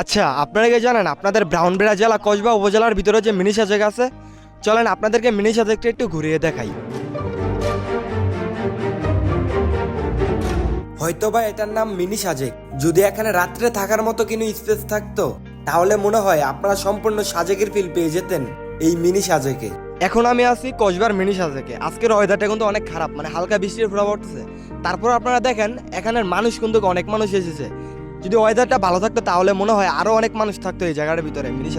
আচ্ছা, আপনারা কি জানেন আপনাদের ব্রাহ্মণবাড়িয়া জেলা কসবা উপজেলার ভিতরে যে মিনি সাজেক আছে? চলেন আপনাদেরকে মিনি সাজেকটা একটু ঘুরিয়ে দেখাই। হয়তোবা এটার নাম মিনি সাজেক। যদি এখানে রাত্রে থাকার মতো কোনো স্পেস থাকতো তাহলে মনে হয় আপনারা সম্পূর্ণ সাজেকের ফিল পেয়ে যেতেন এই মিনি সাজেকে। এখন আমি আছি কসবার মিনি সাজেকে। আজকের ওয়েদারটা কিন্তু অনেক খারাপ, মানে হালকা বৃষ্টির প্রভাব পড়তেছে। তারপর আপনারা দেখেন এখানের মানুষ কিন্তু অনেক মানুষ এসেছে। যদি ওয়েদারটা ভালো থাকতো তাহলে মনে হয় আরো অনেক মানুষ থাকতো এই জায়গাটার ভিতরে মিনি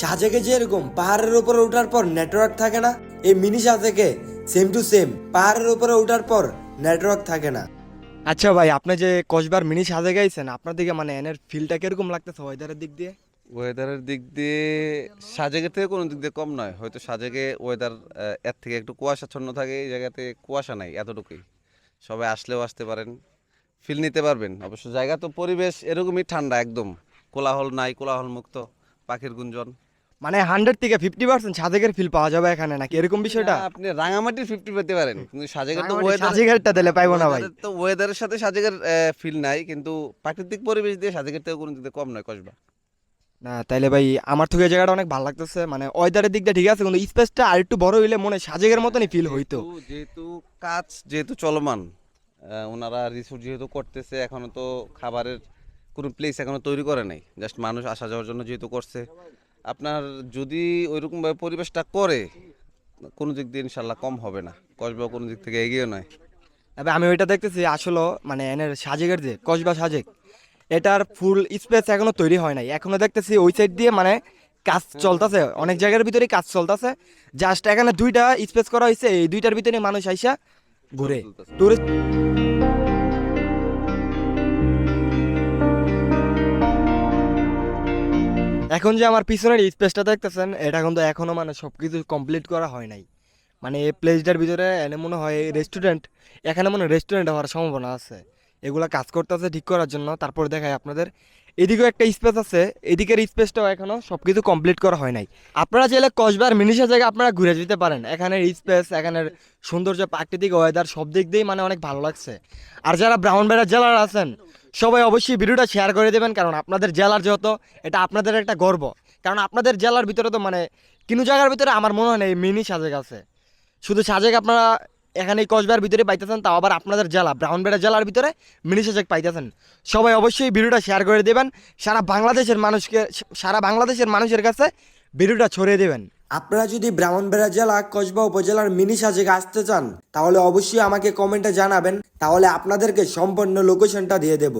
সাজেকে। যেরকম পাহাড়ের উপরে ওঠার পর নেটওয়ার্ক থাকে না, এই মিনি সাজেকে সেম টু সেম পাহাড়ের উপরে ওঠার পর নেটওয়ার্ক থাকে না। আচ্ছা ভাই, আপনি যে কসবার মিনি সাজেকে আইছেন, আপনার দিকে মানে এনের ফিলটা কিরকম লাগতেছে ওয়েদারের দিক দিয়ে? ওয়েদারের দিক দিয়ে সাজেকের থেকে কোনো দিক দিয়ে কম নয়। হয়তো সাজেকে ওয়েদার এর থেকে একটু কুয়াশাচ্ছন্ন থাকে, এই জায়গাতে কুয়াশা নাই, এতটুকুই। সবাই আসলেও আসতে পারেন, ফিল নিতে পারবেন। অবশ্য জায়গা তো পরিবেশ এরকমই ঠান্ডা, একদম কোলাহল নাই, কোলাহল মুক্ত, পাখির গুঞ্জন। মানে 100 থেকে 50% সাজেকের ফিল পাওয়া যাবে এখানে নাকি এরকম বিষয়টা? না, আপনি রাঙামাটির 50 পেতে পারেন, কিন্তু সাজেকের তো সাজেকেরটা দিলে পাইবো না ভাই। ওয়েদারের সাথে সাজেকের ফিল নাই, কিন্তু প্রাকৃতিক পরিবেশ দিয়ে সাজেকের থেকে কোনো দিক দিয়ে কম নয় কসবা। না তাইলে ভাই আমার থেকে এই জায়গাটা অনেক ভালো লাগতেছে। মানে ওয়েদারের দিক দিয়ে ঠিক আছে, কিন্তু স্পেসটা আর একটু বড় হইলে মনে হয় সাজেকের মতনই ফিল হইতো। যেহেতু কাজ যেহেতু চলমান, ওনারা রিসোর্ট যেহেতু করতেছে, এখনো তো খাবারের কোনো প্লেস এখনো তৈরি করে নাই, জাস্ট মানুষ আসা যাওয়ার জন্য যেহেতু করছে। আপনার যদি ওইরকমভাবে পরিবেশটা করে, কোনো দিক দিয়ে ইনশাল্লাহ কম হবে না, কসবা কোনো দিক থেকে এগিয়ে নয়। তবে আমি ওইটা দেখতেছি আসলে মানে এনের সাজেকের যে কসবা সাজেক, এটার ফুল স্পেস এখনো তৈরি হয় নাই। এখনো দেখতেছি ওই সাইড দিয়ে মানে কাজ চলতেছে, অনেক জায়গার ভিতরে কাজ চলতেছে। জাস্ট এখানে দুইটা স্পেস করা হয়েছে, এই দুইটার ভিতরে মানুষ আইসা ঘুরে। ছবি তুলতেছে। টুরিস্ট এখন যে আমার পিছনের স্পেসটা দেখতেছেন, এটা কিন্তু এখনো মানে সবকিছু কমপ্লিট করা হয় নাই। মানে এই প্লেসটার ভিতরে এনে মনে হয় রেস্টুরেন্ট, এখানে মনে হয় রেস্টুরেন্ট হওয়ার সম্ভাবনা আছে। এগুলা কাজ করতেছে ঠিক করার জন্য। তারপর দেখায় আপনাদের এদিকেও একটা স্পেস আছে, এদিকের স্পেসটাও এখনো সবকিছু কমপ্লিট করা হয় নাই। আপনারা চাইলে কসবার মিনিসের জায়গায় আপনারা ঘুরে যেতে পারেন। এখানের স্পেস, এখানের সৌন্দর্য, প্রাকৃতিক ওয়েদার সব দিক দিয়েই মানে অনেক ভালো লাগছে। আর যারা ব্রাহ্মণবাড়িয়া জেলার আছেন সবাই অবশ্যই ভিডিওটা শেয়ার করে দেবেন, কারণ আপনাদের জেলার যেহেতু এটা আপনাদের একটা গর্ব। কারণ আপনাদের জেলার ভিতরে তো মানে কোনো জায়গার ভিতরে আমার মনে হয় না এই মিনি সাজেক আছে। শুধু সাজেক আপনারা এখানে এই কসবার ভিতরে পাইতেছেন, তাও আবার আপনাদের জেলা ব্রাহ্মণবাড়িয়া জেলার ভিতরে মিনি সাজেক পাইতেছেন। সবাই অবশ্যই ভিডিওটা শেয়ার করে দেবেন, সারা বাংলাদেশের মানুষের কাছে ভিডিওটা ছড়িয়ে দেবেন। আপনারা যদি ব্রাহ্মণবাড়িয়া জেলা কসবা উপজেলার মিনি সাজেক আসতে চান তাহলে অবশ্যই আমাকে কমেন্টে জানাবেন, তাহলে আপনাদেরকে সম্পূর্ণ লোকেশনটা দিয়ে দেব।